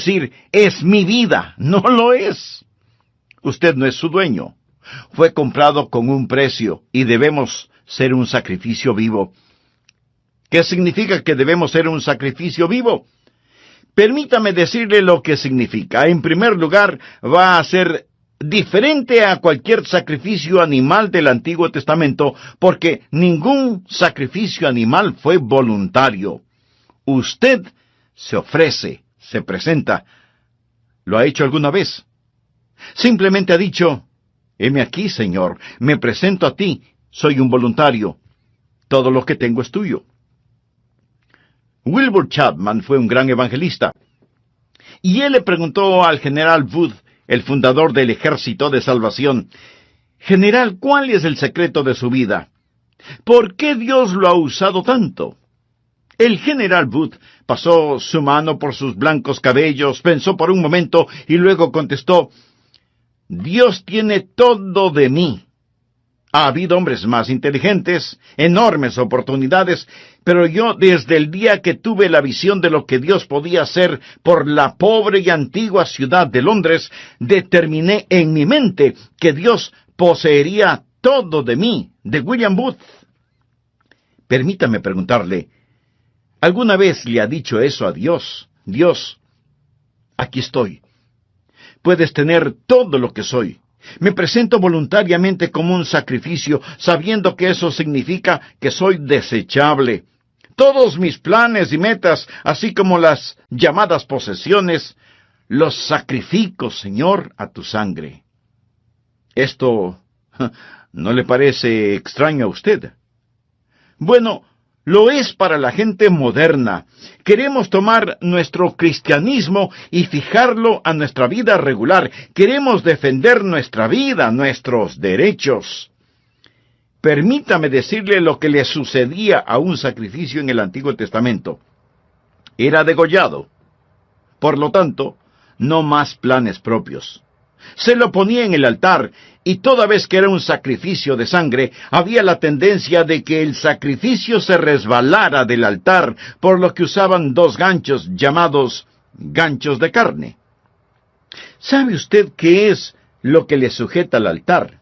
decir, es mi vida. No lo es. Usted no es su dueño. Fue comprado con un precio y debemos ser un sacrificio vivo. ¿Qué significa que debemos ser un sacrificio vivo? Permítame decirle lo que significa. En primer lugar, va a ser diferente a cualquier sacrificio animal del Antiguo Testamento, porque ningún sacrificio animal fue voluntario. Usted se ofrece, se presenta. ¿Lo ha hecho alguna vez? Simplemente ha dicho, heme aquí, Señor, me presento a ti, soy un voluntario. Todo lo que tengo es tuyo. Wilbur Chapman fue un gran evangelista, y él le preguntó al general Wood, el fundador del Ejército de Salvación, «General, ¿cuál es el secreto de su vida? ¿Por qué Dios lo ha usado tanto?» El general Wood pasó su mano por sus blancos cabellos, pensó por un momento y luego contestó, «Dios tiene todo de mí. Ha habido hombres más inteligentes, enormes oportunidades, pero yo desde el día que tuve la visión de lo que Dios podía hacer por la pobre y antigua ciudad de Londres, determiné en mi mente que Dios poseería todo de mí», de William Booth. Permítame preguntarle, ¿alguna vez le ha dicho eso a Dios? Dios, aquí estoy. Puedes tener todo lo que soy. Me presento voluntariamente como un sacrificio, sabiendo que eso significa que soy desechable. Todos mis planes y metas, así como las llamadas posesiones, los sacrifico, Señor, a tu sangre. ¿Esto no le parece extraño a usted? Bueno, lo es para la gente moderna. Queremos tomar nuestro cristianismo y fijarlo a nuestra vida regular. Queremos defender nuestra vida, nuestros derechos. Permítame decirle lo que le sucedía a un sacrificio en el Antiguo Testamento. Era degollado. Por lo tanto, no más planes propios. Se lo ponía en el altar, y toda vez que era un sacrificio de sangre, había la tendencia de que el sacrificio se resbalara del altar, por lo que usaban dos ganchos llamados ganchos de carne. ¿Sabe usted qué es lo que le sujeta al altar?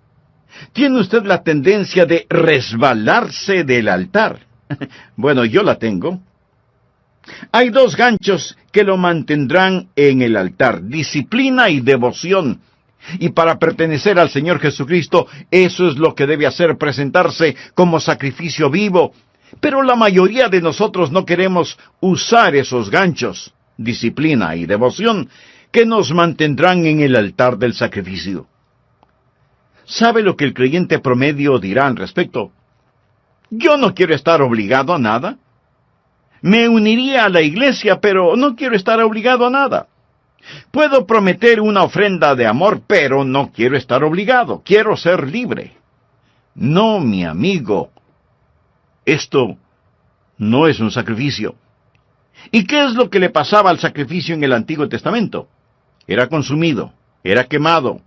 ¿Tiene usted la tendencia de resbalarse del altar? Bueno, yo la tengo. Hay dos ganchos que lo mantendrán en el altar, disciplina y devoción. Y para pertenecer al Señor Jesucristo, eso es lo que debe hacer, presentarse como sacrificio vivo. Pero la mayoría de nosotros no queremos usar esos ganchos, disciplina y devoción, que nos mantendrán en el altar del sacrificio. ¿Sabe lo que el creyente promedio dirá al respecto? Yo no quiero estar obligado a nada. Me uniría a la iglesia, pero no quiero estar obligado a nada. Puedo prometer una ofrenda de amor, pero no quiero estar obligado. Quiero ser libre. No, mi amigo. Esto no es un sacrificio. ¿Y qué es lo que le pasaba al sacrificio en el Antiguo Testamento? Era consumido, era quemado.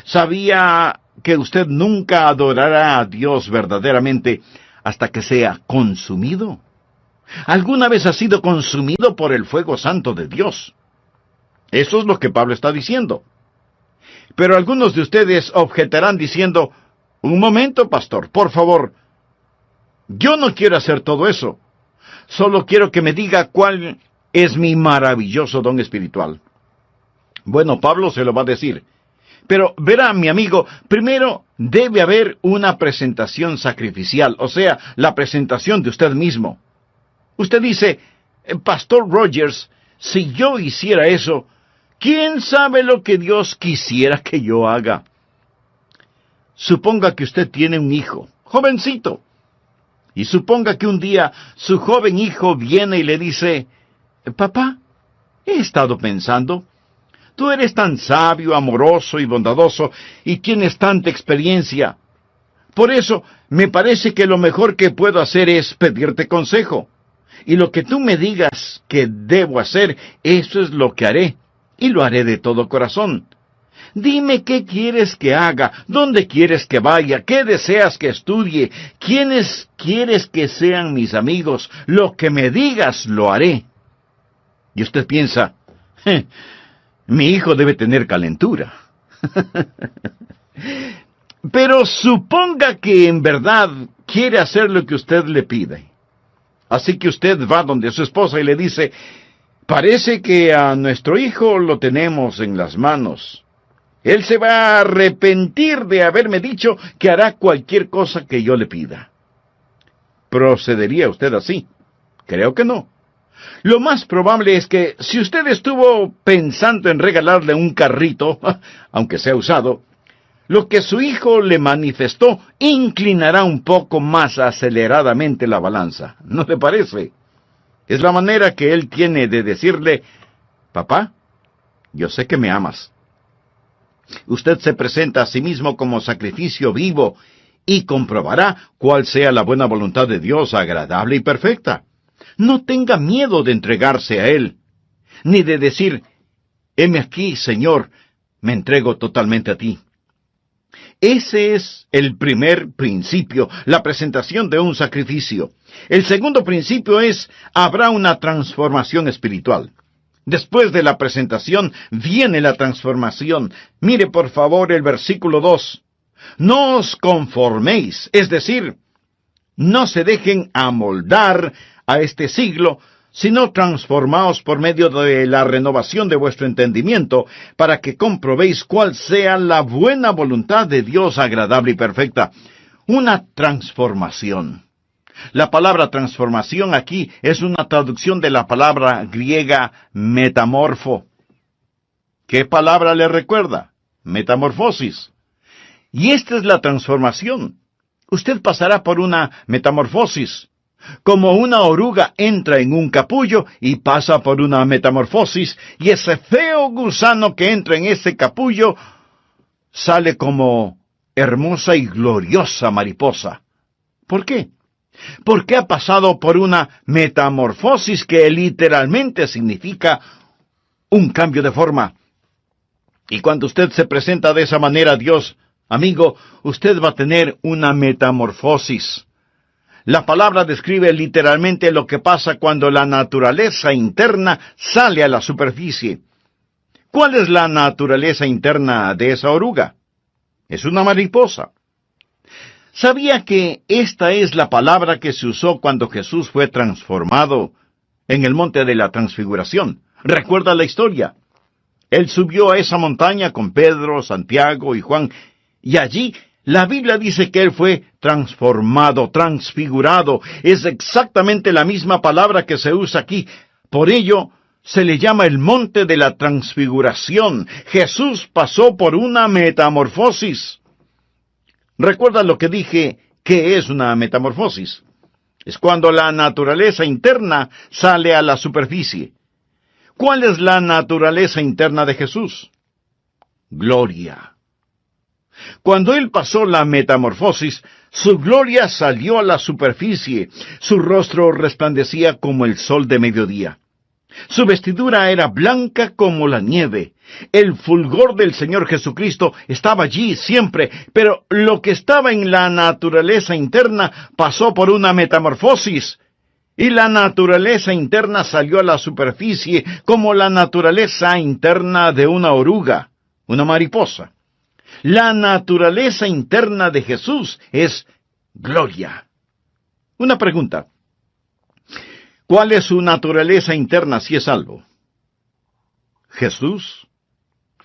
¿Sabía que usted nunca adorará a Dios verdaderamente hasta que sea consumido? ¿Alguna vez ha sido consumido por el fuego santo de Dios? Eso es lo que Pablo está diciendo. Pero algunos de ustedes objetarán diciendo, un momento, pastor, por favor, yo no quiero hacer todo eso. Solo quiero que me diga cuál es mi maravilloso don espiritual. Bueno, Pablo se lo va a decir. Pero verá, mi amigo, primero debe haber una presentación sacrificial, o sea, la presentación de usted mismo. Usted dice, Pastor Rogers, si yo hiciera eso, ¿quién sabe lo que Dios quisiera que yo haga? Suponga que usted tiene un hijo, jovencito, y suponga que un día su joven hijo viene y le dice, Papá, he estado pensando, tú eres tan sabio, amoroso y bondadoso, y tienes tanta experiencia. Por eso, me parece que lo mejor que puedo hacer es pedirte consejo. Y lo que tú me digas que debo hacer, eso es lo que haré, y lo haré de todo corazón. Dime qué quieres que haga, dónde quieres que vaya, qué deseas que estudie, quiénes quieres que sean mis amigos. Lo que me digas, lo haré. Y usted piensa, Mi hijo debe tener calentura. Pero suponga que en verdad quiere hacer lo que usted le pide. Así que usted va donde su esposa y le dice, parece que a nuestro hijo lo tenemos en las manos. Él se va a arrepentir de haberme dicho que hará cualquier cosa que yo le pida. ¿Procedería usted así? Creo que no. Lo más probable es que si usted estuvo pensando en regalarle un carrito, aunque sea usado, lo que su hijo le manifestó inclinará un poco más aceleradamente la balanza. ¿No le parece? Es la manera que él tiene de decirle, papá, yo sé que me amas. Usted se presenta a sí mismo como sacrificio vivo y comprobará cuál sea la buena voluntad de Dios, agradable y perfecta. No tenga miedo de entregarse a Él, ni de decir, heme aquí, Señor, me entrego totalmente a ti. Ese es el primer principio, la presentación de un sacrificio. El segundo principio es, habrá una transformación espiritual. Después de la presentación viene la transformación. Mire por favor el versículo 2. No os conforméis, es decir, no se dejen amoldar a este siglo, sino transformaos por medio de la renovación de vuestro entendimiento, para que comprobéis cuál sea la buena voluntad de Dios agradable y perfecta. Una transformación. La palabra transformación aquí es una traducción de la palabra griega metamorfo. ¿Qué palabra le recuerda? Metamorfosis. Y esta es la transformación. Usted pasará por una metamorfosis. Como una oruga entra en un capullo y pasa por una metamorfosis, y ese feo gusano que entra en ese capullo sale como hermosa y gloriosa mariposa. ¿Por qué? Porque ha pasado por una metamorfosis que literalmente significa un cambio de forma. Y cuando usted se presenta de esa manera a Dios, amigo, usted va a tener una metamorfosis. La palabra describe literalmente lo que pasa cuando la naturaleza interna sale a la superficie. ¿Cuál es la naturaleza interna de esa oruga? Es una mariposa. ¿Sabía que esta es la palabra que se usó cuando Jesús fue transformado en el monte de la transfiguración? ¿Recuerda la historia? Él subió a esa montaña con Pedro, Santiago y Juan, y allí la Biblia dice que él fue transformado, transfigurado. Es exactamente la misma palabra que se usa aquí. Por ello, se le llama el monte de la transfiguración. Jesús pasó por una metamorfosis. ¿Recuerda lo que dije? ¿Qué es una metamorfosis? Es cuando la naturaleza interna sale a la superficie. ¿Cuál es la naturaleza interna de Jesús? Gloria. Cuando Él pasó la metamorfosis, su gloria salió a la superficie, su rostro resplandecía como el sol de mediodía. Su vestidura era blanca como la nieve. El fulgor del Señor Jesucristo estaba allí siempre, pero lo que estaba en la naturaleza interna pasó por una metamorfosis, y la naturaleza interna salió a la superficie como la naturaleza interna de una oruga, una mariposa. La naturaleza interna de Jesús es gloria. Una pregunta. ¿Cuál es su naturaleza interna si es salvo? Jesús.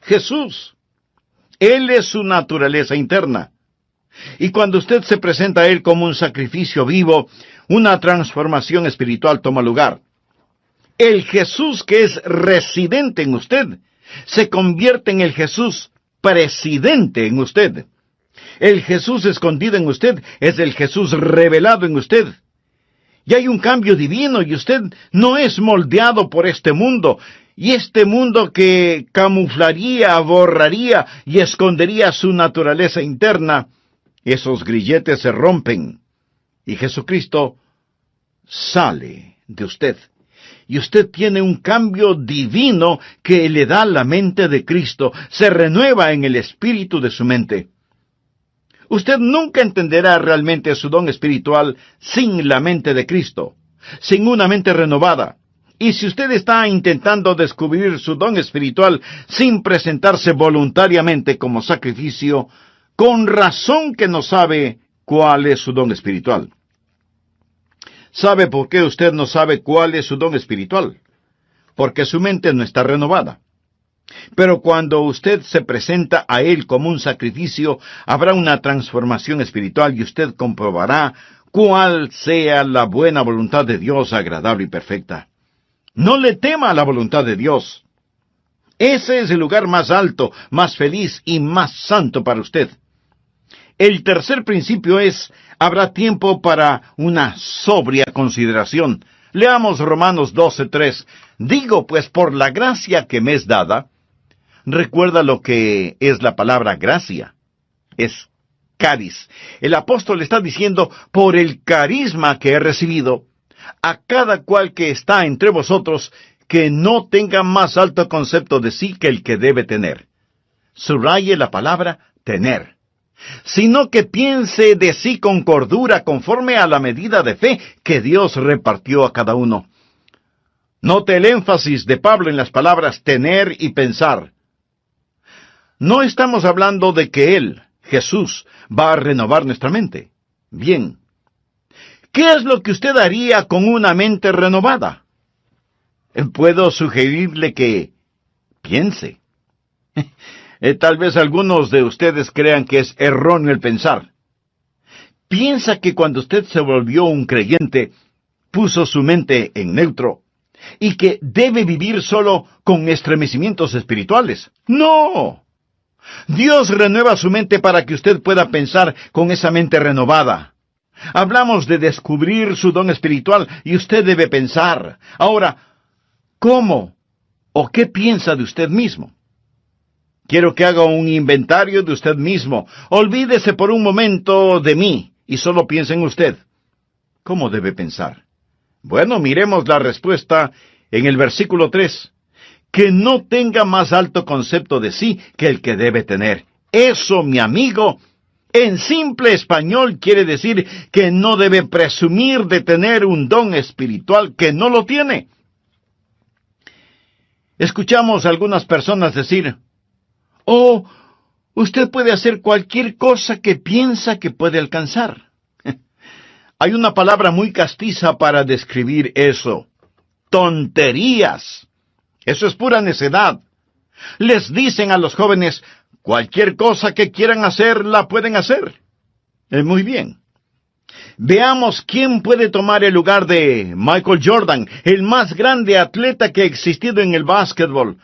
Jesús. Él es su naturaleza interna. Y cuando usted se presenta a Él como un sacrificio vivo, una transformación espiritual toma lugar. El Jesús que es residente en usted se convierte en el Jesús presidente en usted. El Jesús escondido en usted es el Jesús revelado en usted. Y hay un cambio divino y usted no es moldeado por este mundo. Y este mundo que camuflaría, borraría y escondería su naturaleza interna, esos grilletes se rompen. Y Jesucristo sale de usted. Y usted tiene un cambio divino que le da la mente de Cristo, se renueva en el espíritu de su mente. Usted nunca entenderá realmente su don espiritual sin la mente de Cristo, sin una mente renovada. Y si usted está intentando descubrir su don espiritual sin presentarse voluntariamente como sacrificio, con razón que no sabe cuál es su don espiritual. ¿Sabe por qué usted no sabe cuál es su don espiritual? Porque su mente no está renovada. Pero cuando usted se presenta a Él como un sacrificio, habrá una transformación espiritual y usted comprobará cuál sea la buena voluntad de Dios, agradable y perfecta. No le tema a la voluntad de Dios. Ese es el lugar más alto, más feliz y más santo para usted. El tercer principio es, habrá tiempo para una sobria consideración. Leamos Romanos 12:3. Digo, pues, por la gracia que me es dada. Recuerda lo que es la palabra gracia. Es caris. El apóstol está diciendo, por el carisma que he recibido, a cada cual que está entre vosotros, que no tenga más alto concepto de sí que el que debe tener. Subraye la palabra tener. Sino que piense de sí con cordura, conforme a la medida de fe que Dios repartió a cada uno. Note el énfasis de Pablo en las palabras tener y pensar. No estamos hablando de que Él, Jesús, va a renovar nuestra mente. Bien. ¿Qué es lo que usted haría con una mente renovada? Puedo sugerirle que piense. Tal vez algunos de ustedes crean que es erróneo el pensar. Piensa que cuando usted se volvió un creyente, puso su mente en neutro, y que debe vivir solo con estremecimientos espirituales. ¡No! Dios renueva su mente para que usted pueda pensar con esa mente renovada. Hablamos de descubrir su don espiritual y usted debe pensar. Ahora, ¿cómo o qué piensa de usted mismo? Quiero que haga un inventario de usted mismo. Olvídese por un momento de mí y solo piense en usted. ¿Cómo debe pensar? Bueno, miremos la respuesta en el versículo 3. Que no tenga más alto concepto de sí que el que debe tener. Eso, mi amigo, en simple español quiere decir que no debe presumir de tener un don espiritual que no lo tiene. Escuchamos a algunas personas decir, «Oh, usted puede hacer cualquier cosa que piensa que puede alcanzar». Hay una palabra muy castiza para describir eso. Tonterías. Eso es pura necedad. Les dicen a los jóvenes, cualquier cosa que quieran hacer, la pueden hacer. Muy bien. Veamos quién puede tomar el lugar de Michael Jordan, el más grande atleta que ha existido en el básquetbol.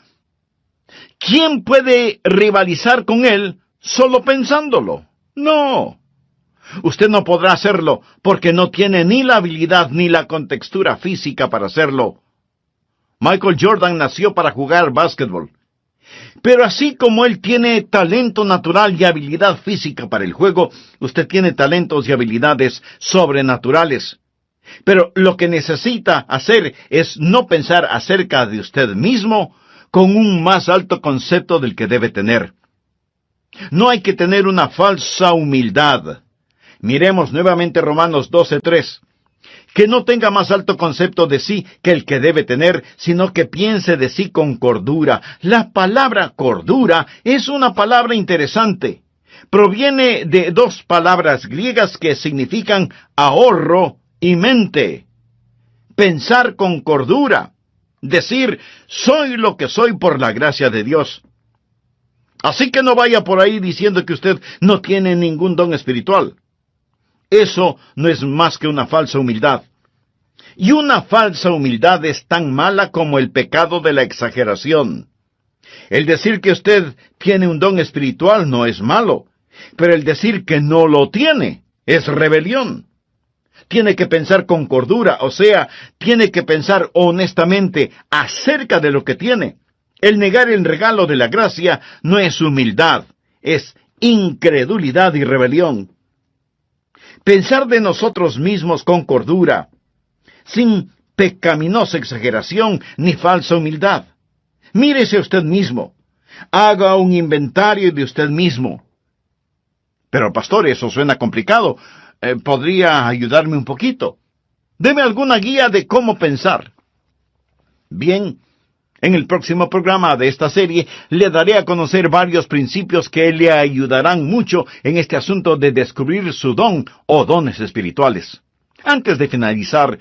¿Quién puede rivalizar con él solo pensándolo? No. Usted no podrá hacerlo porque no tiene ni la habilidad ni la contextura física para hacerlo. Michael Jordan nació para jugar básquetbol. Pero así como él tiene talento natural y habilidad física para el juego, usted tiene talentos y habilidades sobrenaturales. Pero lo que necesita hacer es no pensar acerca de usted mismo con un más alto concepto del que debe tener. No hay que tener una falsa humildad. Miremos nuevamente Romanos 12:3. Que no tenga más alto concepto de sí que el que debe tener, sino que piense de sí con cordura. La palabra cordura es una palabra interesante. Proviene de dos palabras griegas que significan ahorro y mente. Pensar con cordura. Decir, soy lo que soy por la gracia de Dios. Así que no vaya por ahí diciendo que usted no tiene ningún don espiritual. Eso no es más que una falsa humildad. Y una falsa humildad es tan mala como el pecado de la exageración. El decir que usted tiene un don espiritual no es malo, pero el decir que no lo tiene es rebelión. Tiene que pensar con cordura, o sea, tiene que pensar honestamente acerca de lo que tiene. El negar el regalo de la gracia no es humildad, es incredulidad y rebelión. Pensar de nosotros mismos con cordura, sin pecaminosa exageración ni falsa humildad. Mírese a usted mismo. Haga un inventario de usted mismo. Pero, pastor, eso suena complicado. ¿Podría ayudarme un poquito? Deme alguna guía de cómo pensar. Bien, en el próximo programa de esta serie le daré a conocer varios principios que le ayudarán mucho en este asunto de descubrir su don o dones espirituales. Antes de finalizar,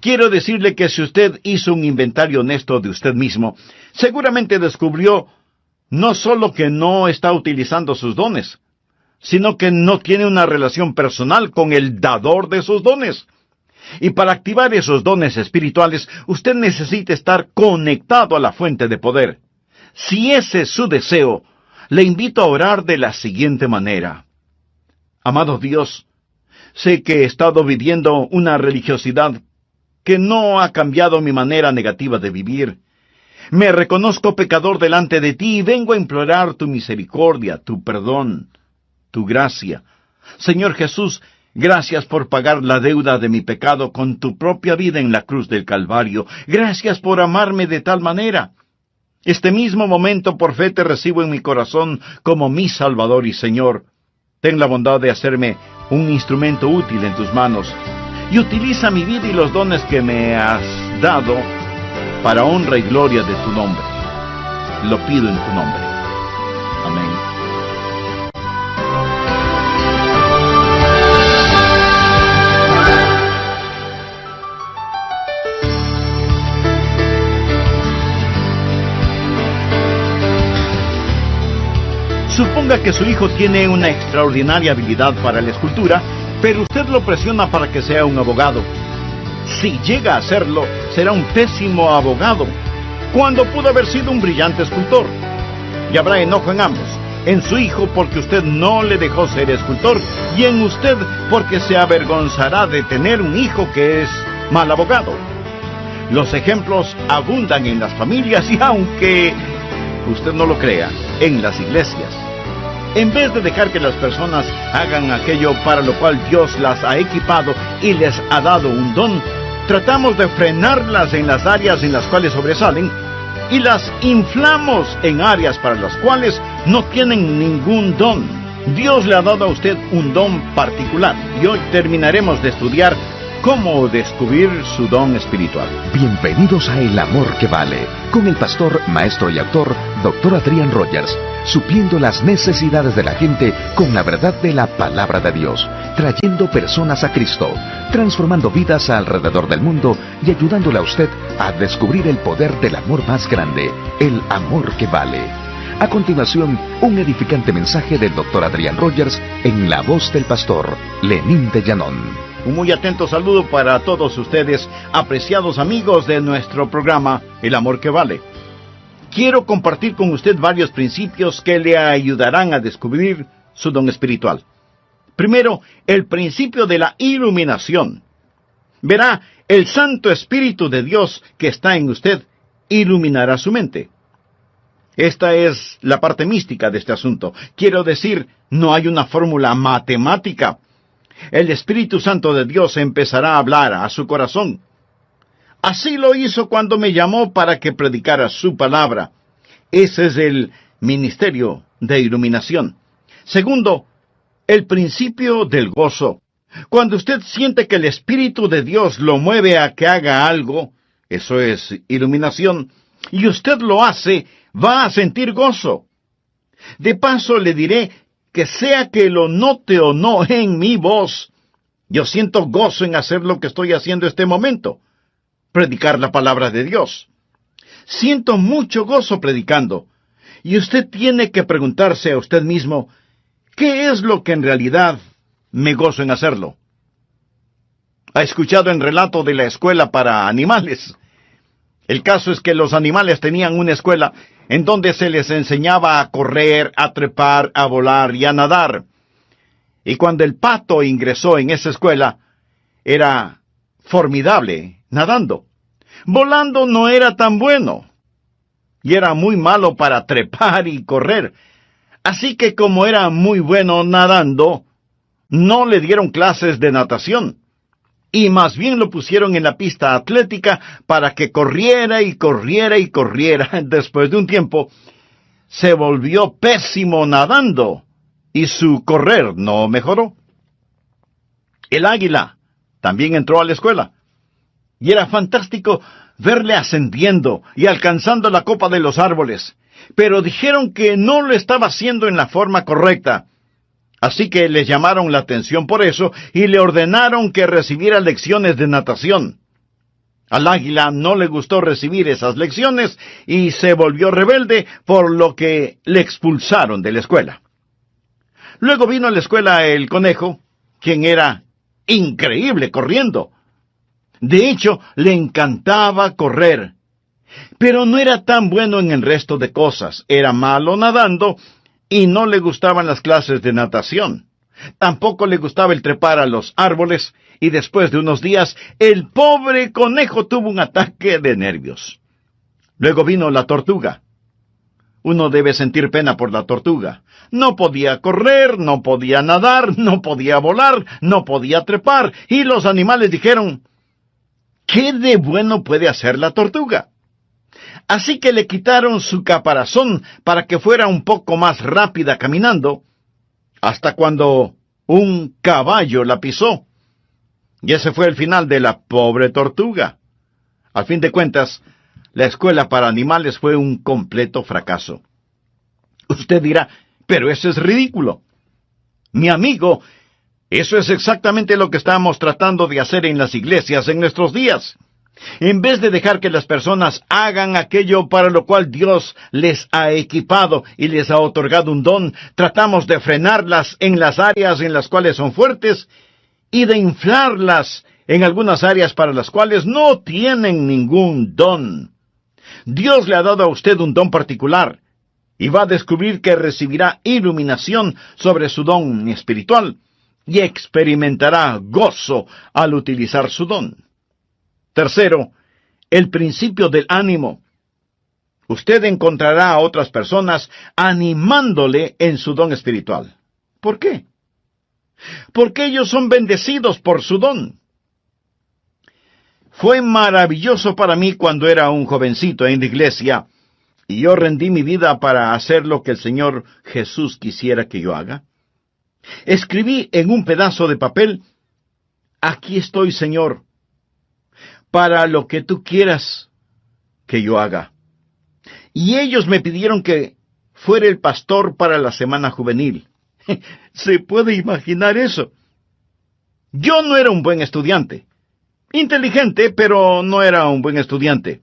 quiero decirle que si usted hizo un inventario honesto de usted mismo, seguramente descubrió no solo que no está utilizando sus dones, sino que no tiene una relación personal con el dador de sus dones. Y para activar esos dones espirituales, usted necesita estar conectado a la fuente de poder. Si ese es su deseo, le invito a orar de la siguiente manera. Amado Dios, sé que he estado viviendo una religiosidad que no ha cambiado mi manera negativa de vivir. Me reconozco pecador delante de ti y vengo a implorar tu misericordia, tu perdón, tu gracia. Señor Jesús, gracias por pagar la deuda de mi pecado con tu propia vida en la cruz del Calvario. Gracias por amarme de tal manera. Este mismo momento por fe te recibo en mi corazón como mi Salvador y Señor. Ten la bondad de hacerme un instrumento útil en tus manos y utiliza mi vida y los dones que me has dado para honra y gloria de tu nombre. Lo pido en tu nombre. Amén. Suponga que su hijo tiene una extraordinaria habilidad para la escultura, pero usted lo presiona para que sea un abogado. Si llega a serlo, será un pésimo abogado, cuando pudo haber sido un brillante escultor. Y habrá enojo en ambos, en su hijo porque usted no le dejó ser escultor, y en usted porque se avergonzará de tener un hijo que es mal abogado. Los ejemplos abundan en las familias y, aunque usted no lo crea, en las iglesias. En vez de dejar que las personas hagan aquello para lo cual Dios las ha equipado y les ha dado un don, tratamos de frenarlas en las áreas en las cuales sobresalen y las inflamos en áreas para las cuales no tienen ningún don. Dios le ha dado a usted un don particular y hoy terminaremos de estudiar cómo descubrir su don espiritual. Bienvenidos a El Amor que Vale, con el pastor, maestro y autor, Dr. Adrian Rogers, supliendo las necesidades de la gente con la verdad de la palabra de Dios, trayendo personas a Cristo, transformando vidas alrededor del mundo y ayudándole a usted a descubrir el poder del amor más grande, el amor que vale. A continuación, un edificante mensaje del Dr. Adrian Rogers en la voz del pastor Lenín de Llanón. Un muy atento saludo para todos ustedes, apreciados amigos de nuestro programa El Amor que Vale. Quiero compartir con usted varios principios que le ayudarán a descubrir su don espiritual. Primero, el principio de la iluminación. Verá, el Santo Espíritu de Dios que está en usted iluminará su mente. Esta es la parte mística de este asunto. Quiero decir, no hay una fórmula matemática. El Espíritu Santo de Dios empezará a hablar a su corazón. Así lo hizo cuando me llamó para que predicara su palabra. Ese es el ministerio de iluminación. Segundo, el principio del gozo. Cuando usted siente que el Espíritu de Dios lo mueve a que haga algo, eso es iluminación, y usted lo hace, va a sentir gozo. De paso le diré que sea que lo note o no en mi voz, yo siento gozo en hacer lo que estoy haciendo este momento, predicar la palabra de Dios. Siento mucho gozo predicando, y usted tiene que preguntarse a usted mismo, ¿qué es lo que en realidad me gozo en hacerlo? ¿Ha escuchado el relato de la escuela para animales? El caso es que los animales tenían una escuela en donde se les enseñaba a correr, a trepar, a volar y a nadar. Y cuando el pato ingresó en esa escuela, era formidable nadando. Volando no era tan bueno, y era muy malo para trepar y correr. Así que como era muy bueno nadando, no le dieron clases de natación, y más bien lo pusieron en la pista atlética para que corriera y corriera y corriera. Después de un tiempo, se volvió pésimo nadando, y su correr no mejoró. El águila también entró a la escuela, y era fantástico verle ascendiendo y alcanzando la copa de los árboles, pero dijeron que no lo estaba haciendo en la forma correcta. Así que le llamaron la atención por eso y le ordenaron que recibiera lecciones de natación. Al águila no le gustó recibir esas lecciones y se volvió rebelde, por lo que le expulsaron de la escuela. Luego vino a la escuela el conejo, quien era increíble corriendo. De hecho, le encantaba correr, pero no era tan bueno en el resto de cosas. Era malo nadando y no le gustaban las clases de natación. Tampoco le gustaba el trepar a los árboles, y después de unos días, el pobre conejo tuvo un ataque de nervios. Luego vino la tortuga. Uno debe sentir pena por la tortuga. No podía correr, no podía nadar, no podía volar, no podía trepar, y los animales dijeron, ¿qué de bueno puede hacer la tortuga? Así que le quitaron su caparazón para que fuera un poco más rápida caminando, hasta cuando un caballo la pisó. Y ese fue el final de la pobre tortuga. Al fin de cuentas, la escuela para animales fue un completo fracaso. Usted dirá, pero eso es ridículo. Mi amigo, eso es exactamente lo que estamos tratando de hacer en las iglesias en nuestros días. En vez de dejar que las personas hagan aquello para lo cual Dios les ha equipado y les ha otorgado un don, tratamos de frenarlas en las áreas en las cuales son fuertes y de inflarlas en algunas áreas para las cuales no tienen ningún don. Dios le ha dado a usted un don particular y va a descubrir que recibirá iluminación sobre su don espiritual y experimentará gozo al utilizar su don. Tercero, el principio del ánimo. Usted encontrará a otras personas animándole en su don espiritual. ¿Por qué? Porque ellos son bendecidos por su don. Fue maravilloso para mí cuando era un jovencito en la iglesia, y yo rendí mi vida para hacer lo que el Señor Jesús quisiera que yo haga. Escribí en un pedazo de papel, aquí estoy, Señor, para lo que tú quieras que yo haga. Y ellos me pidieron que fuera el pastor para la semana juvenil. ¿Se puede imaginar eso? Yo no era un buen estudiante. Inteligente, pero no era un buen estudiante.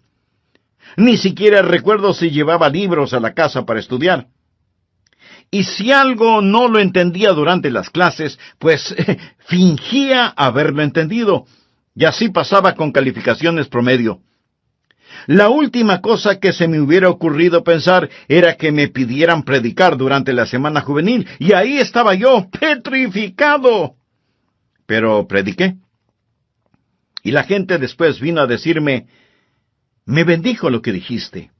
Ni siquiera recuerdo si llevaba libros a la casa para estudiar. Y si algo no lo entendía durante las clases, pues fingía haberlo entendido. Y así pasaba con calificaciones promedio. La última cosa que se me hubiera ocurrido pensar era que me pidieran predicar durante la semana juvenil, y ahí estaba yo, petrificado. Pero prediqué. Y la gente después vino a decirme, me bendijo lo que dijiste.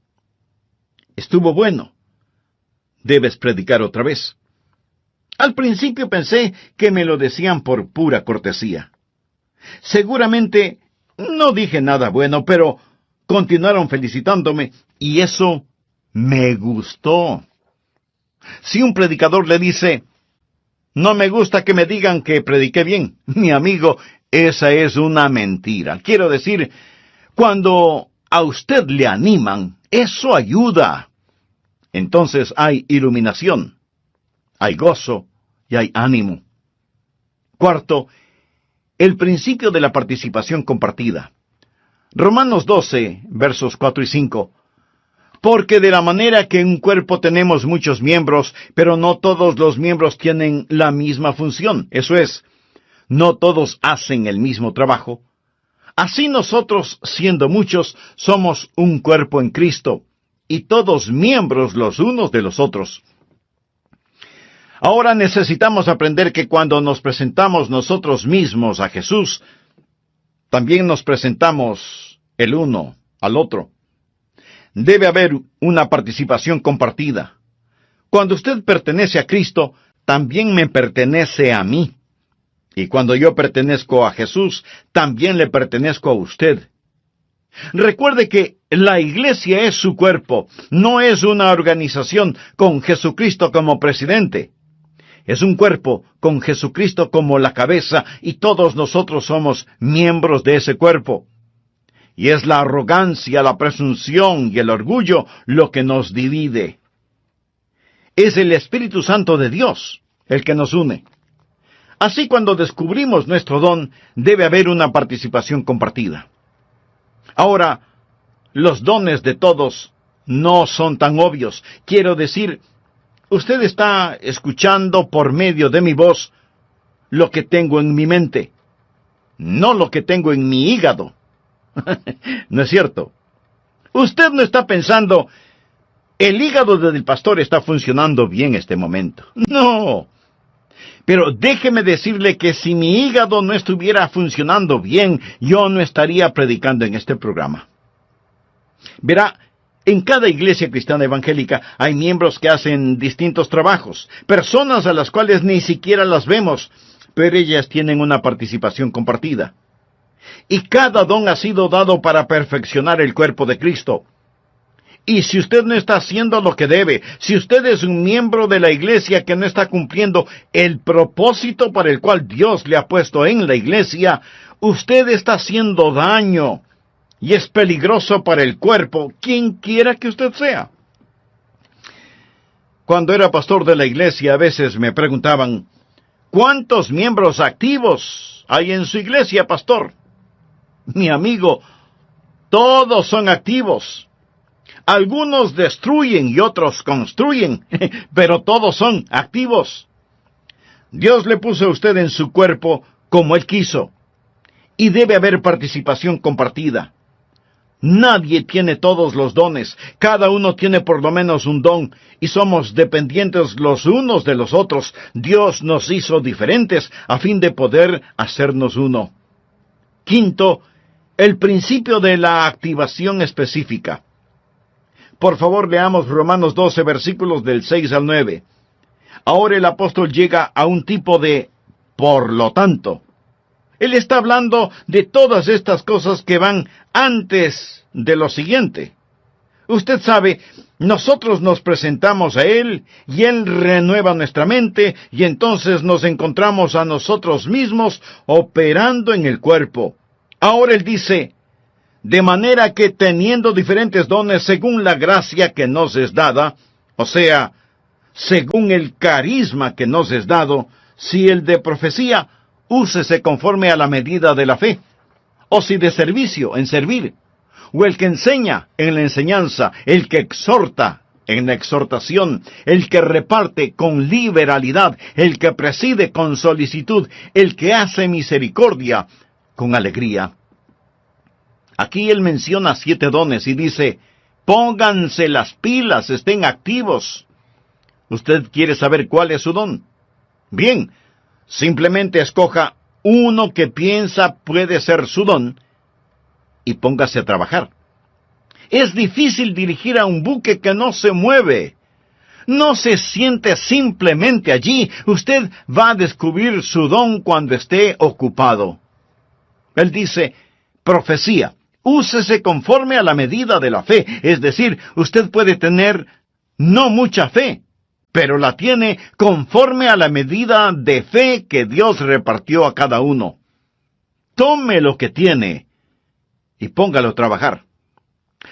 Estuvo bueno. Debes predicar otra vez. Al principio pensé que me lo decían por pura cortesía. Seguramente no dije nada bueno, pero continuaron felicitándome, y eso me gustó. Si un predicador le dice, no me gusta que me digan que prediqué bien, mi amigo, esa es una mentira. Quiero decir, cuando a usted le animan, eso ayuda. Entonces hay iluminación, hay gozo y hay ánimo. Cuarto, el principio de la participación compartida. Romanos 12, versos 4 y 5. Porque de la manera que en un cuerpo tenemos muchos miembros, pero no todos los miembros tienen la misma función, eso es, no todos hacen el mismo trabajo, así nosotros, siendo muchos, somos un cuerpo en Cristo, y todos miembros los unos de los otros. Ahora necesitamos aprender que cuando nos presentamos nosotros mismos a Jesús, también nos presentamos el uno al otro. Debe haber una participación compartida. Cuando usted pertenece a Cristo, también me pertenece a mí. Y cuando yo pertenezco a Jesús, también le pertenezco a usted. Recuerde que la iglesia es su cuerpo, no es una organización con Jesucristo como presidente. Es un cuerpo con Jesucristo como la cabeza, y todos nosotros somos miembros de ese cuerpo. Y es la arrogancia, la presunción y el orgullo lo que nos divide. Es el Espíritu Santo de Dios el que nos une. Así, cuando descubrimos nuestro don, debe haber una participación compartida. Ahora, los dones de todos no son tan obvios. Quiero decir, usted está escuchando por medio de mi voz lo que tengo en mi mente, no lo que tengo en mi hígado. ¿No es cierto? Usted no está pensando, el hígado del pastor está funcionando bien este momento. No. Pero déjeme decirle que si mi hígado no estuviera funcionando bien, yo no estaría predicando en este programa. Verá, en cada iglesia cristiana evangélica hay miembros que hacen distintos trabajos, personas a las cuales ni siquiera las vemos, pero ellas tienen una participación compartida. Y cada don ha sido dado para perfeccionar el cuerpo de Cristo. Y si usted no está haciendo lo que debe, si usted es un miembro de la iglesia que no está cumpliendo el propósito para el cual Dios le ha puesto en la iglesia, usted está haciendo daño. Y es peligroso para el cuerpo, quien quiera que usted sea. Cuando era pastor de la iglesia, a veces me preguntaban, ¿cuántos miembros activos hay en su iglesia, pastor? Mi amigo, todos son activos. Algunos destruyen y otros construyen, pero todos son activos. Dios le puso a usted en su cuerpo como Él quiso, y debe haber participación compartida. Nadie tiene todos los dones, cada uno tiene por lo menos un don, y somos dependientes los unos de los otros. Dios nos hizo diferentes a fin de poder hacernos uno. Quinto, el principio de la activación específica. Por favor, leamos Romanos 12, versículos del 6 al 9. Ahora el apóstol llega a un tipo de por lo tanto. Él está hablando de todas estas cosas que van antes de lo siguiente. Usted sabe, nosotros nos presentamos a Él, y Él renueva nuestra mente, y entonces nos encontramos a nosotros mismos operando en el cuerpo. Ahora Él dice, de manera que teniendo diferentes dones según la gracia que nos es dada, o sea, según el carisma que nos es dado, si el de profecía, úsese conforme a la medida de la fe, o si de servicio, en servir, o el que enseña, en la enseñanza, el que exhorta, en la exhortación, el que reparte con liberalidad, el que preside con solicitud, el que hace misericordia con alegría. Aquí él menciona 7 dones y dice, pónganse las pilas, estén activos. ¿Usted quiere saber cuál es su don? Bien, simplemente escoja uno que piensa puede ser su don y póngase a trabajar. Es difícil dirigir a un buque que no se mueve. No se siente simplemente allí. Usted va a descubrir su don cuando esté ocupado. Él dice, profecía. Úsese conforme a la medida de la fe. Es decir, usted puede tener no mucha fe, pero la tiene conforme a la medida de fe que Dios repartió a cada uno. Tome lo que tiene y póngalo a trabajar.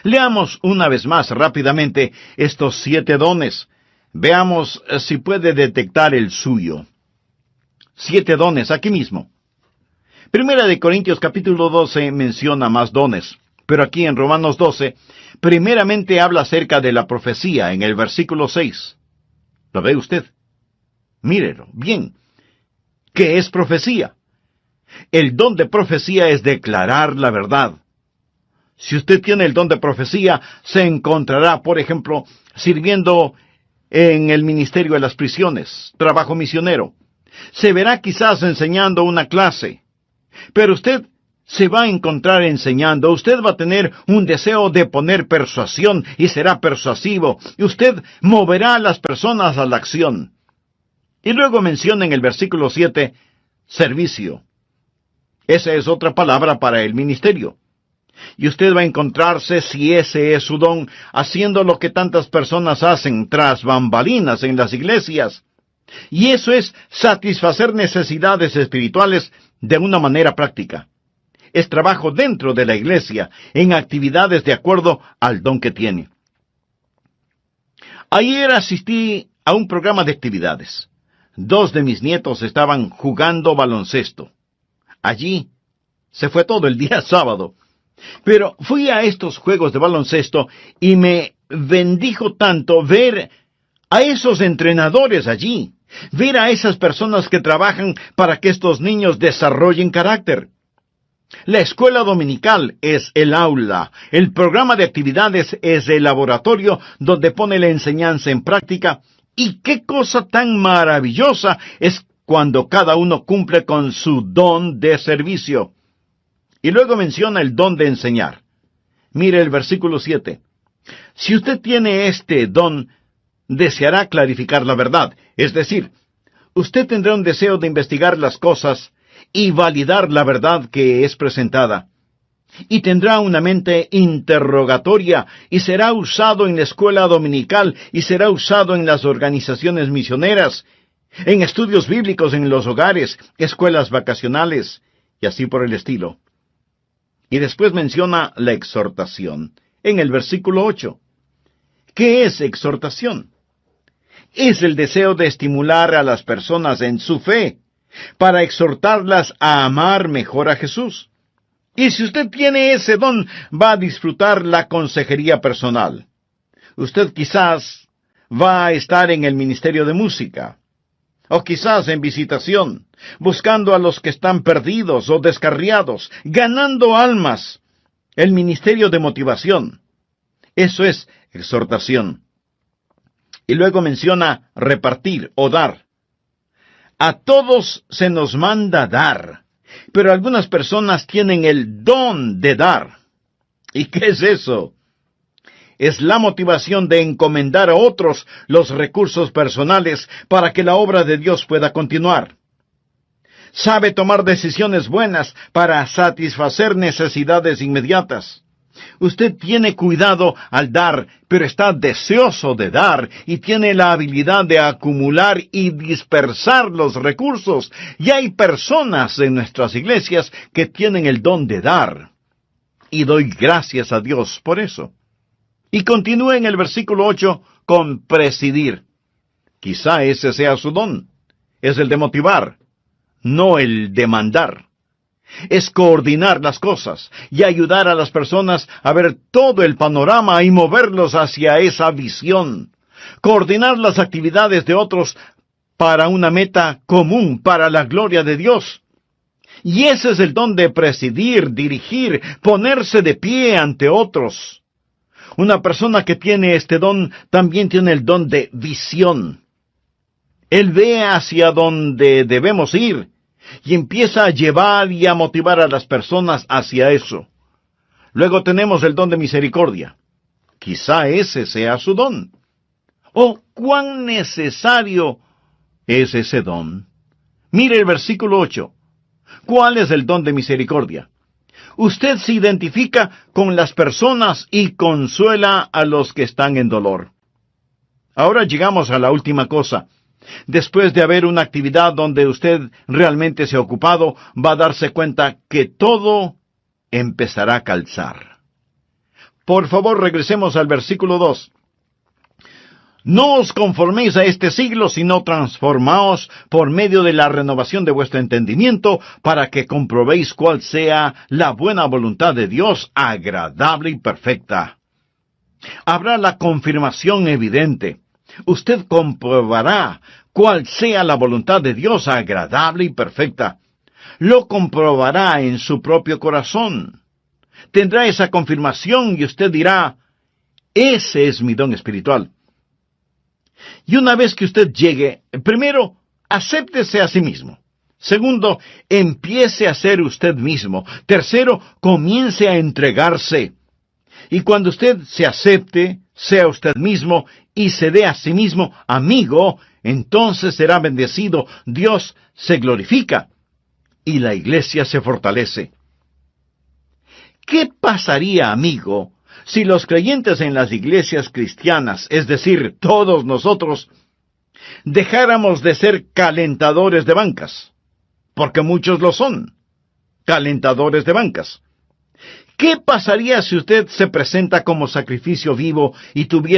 Leamos una vez más rápidamente estos 7 dones. Veamos si puede detectar el suyo. 7 dones aquí mismo. Primera de Corintios capítulo 12 menciona más dones, pero aquí en Romanos 12, primeramente habla acerca de la profecía en el versículo 6. ¿Lo ve usted? Mírelo, bien. ¿Qué es profecía? El don de profecía es declarar la verdad. Si usted tiene el don de profecía, se encontrará, por ejemplo, sirviendo en el ministerio de las prisiones, trabajo misionero. Se verá quizás enseñando una clase. Pero usted se va a encontrar enseñando, usted va a tener un deseo de poner persuasión y será persuasivo, y usted moverá a las personas a la acción. Y luego menciona en el versículo 7, servicio. Esa es otra palabra para el ministerio. Y usted va a encontrarse, si ese es su don, haciendo lo que tantas personas hacen tras bambalinas en las iglesias. Y eso es satisfacer necesidades espirituales de una manera práctica. es trabajo dentro de la iglesia, en actividades de acuerdo al don que tiene. Ayer asistí a un programa de actividades. 2 de mis nietos estaban jugando baloncesto. Allí se fue todo el día sábado. Pero fui a estos juegos de baloncesto y me bendijo tanto ver a esos entrenadores allí, ver a esas personas que trabajan para que estos niños desarrollen carácter. La escuela dominical es el aula, el programa de actividades es el laboratorio donde pone la enseñanza en práctica, y qué cosa tan maravillosa es cuando cada uno cumple con su don de servicio. Y luego menciona el don de enseñar. Mire el versículo 7. Si usted tiene este don, deseará clarificar la verdad, es decir, usted tendrá un deseo de investigar las cosas y validar la verdad que es presentada. Y tendrá una mente interrogatoria y será usado en la escuela dominical y será usado en las organizaciones misioneras, en estudios bíblicos en los hogares, escuelas vacacionales y así por el estilo. Y después menciona la exhortación en el versículo 8. ¿Qué es exhortación? Es el deseo de estimular a las personas en su fe, para exhortarlas a amar mejor a Jesús. Y si usted tiene ese don, va a disfrutar la consejería personal. Usted quizás va a estar en el ministerio de música, o quizás en visitación, buscando a los que están perdidos o descarriados, ganando almas. El ministerio de motivación. Eso es exhortación. Y luego menciona repartir o dar. A todos se nos manda dar, pero algunas personas tienen el don de dar. ¿Y qué es eso? Es la motivación de encomendar a otros los recursos personales para que la obra de Dios pueda continuar. Sabe tomar decisiones buenas para satisfacer necesidades inmediatas. Usted tiene cuidado al dar, pero está deseoso de dar y tiene la habilidad de acumular y dispersar los recursos. Y hay personas en nuestras iglesias que tienen el don de dar. Y doy gracias a Dios por eso. Y continúa en el versículo 8 con presidir. Quizá ese sea su don. Es el de motivar, no el de mandar. Es coordinar las cosas y ayudar a las personas a ver todo el panorama y moverlos hacia esa visión. Coordinar las actividades de otros para una meta común, para la gloria de Dios. Y ese es el don de presidir, dirigir, ponerse de pie ante otros. Una persona que tiene este don también tiene el don de visión. Él ve hacia donde debemos ir y empieza a llevar y a motivar a las personas hacia eso. Luego tenemos el don de misericordia. Quizá ese sea su don. Oh, cuán necesario es ese don. Mire el versículo 8. ¿Cuál es el don de misericordia? Usted se identifica con las personas y consuela a los que están en dolor. Ahora llegamos a la última cosa. Después de haber una actividad donde usted realmente se ha ocupado, va a darse cuenta que todo empezará a calzar. Por favor, regresemos al versículo 2. No os conforméis a este siglo, sino transformaos por medio de la renovación de vuestro entendimiento, para que comprobéis cuál sea la buena voluntad de Dios, agradable y perfecta. Habrá la confirmación evidente. Usted comprobará cuál sea la voluntad de Dios, agradable y perfecta. Lo comprobará en su propio corazón. Tendrá esa confirmación y usted dirá, ese es mi don espiritual. Y una vez que usted llegue, primero, acéptese a sí mismo. Segundo, empiece a ser usted mismo. Tercero, comience a entregarse. Y cuando usted se acepte, sea usted mismo y se dé a sí mismo amigo, entonces será bendecido, Dios se glorifica y la iglesia se fortalece. ¿Qué pasaría, amigo, si los creyentes en las iglesias cristianas, es decir, todos nosotros, dejáramos de ser calentadores de bancas? Porque muchos lo son. calentadores de bancas. ¿Qué pasaría si usted se presenta como sacrificio vivo y tuviera